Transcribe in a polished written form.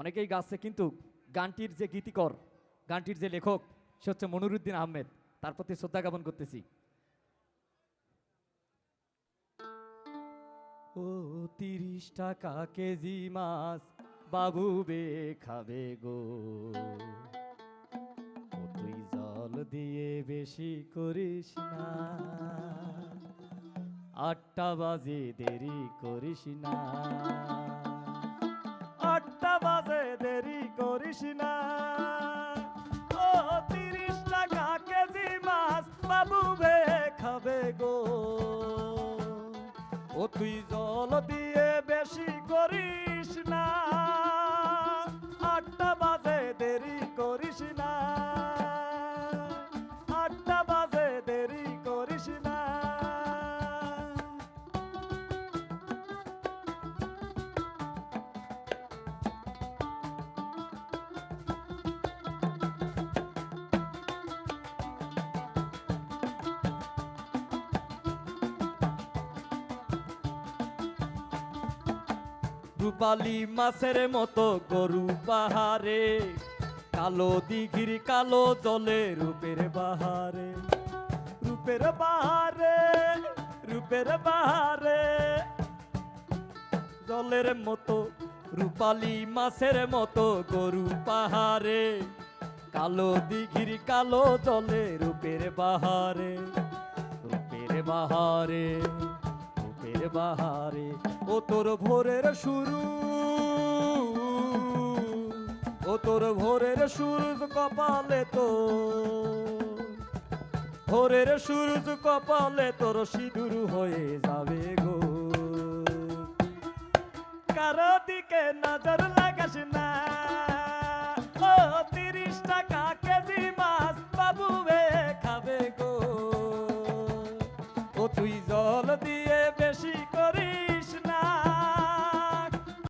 অনেকেই গাচ্ছে, কিন্তু গানটির যে গীতিকর, গানটির যে লেখক, সে হচ্ছে মনিরুদ্দিন আহমেদ। তার প্রতি শ্রদ্ধা জ্ঞাপন করতেছি। ও 30 টাকা কেজি মাছ বাবু বে খাবে গো, ও তুই জল দিয়ে বেশি করিস না, 8টা বাজে দেরি করিস না, 8টা বাজে দেরি করিস না। ও 30 টাকা কেজি মাছ বাবু বে খাবে গো, ও তুই জল দিয়ে বেশি করিস না, 8টা বাজে দেরি করিস না, 8টা বাজে দেরি করিস না। রূপালী মাছের মতো গরু পাহাড়ে, কালো দিঘির কালো জলে রূপের বাহারে, রূপের বাহারে, রূপের বাহারে, জলের মতো রূপালী মাছের মতো গরু পাহাড়ে, কালো দিঘির কালো জলে রূপের বাহারে, রূপের বাহারে, রূপের বাহারে। ও তোর ভোরের শুরু, ও তোর ভোরের সূরজ কপালে তো, ভোরের সূরজ কপালে তোর সিঁদুর হয়ে যাবে গো। কারো দিকে নজর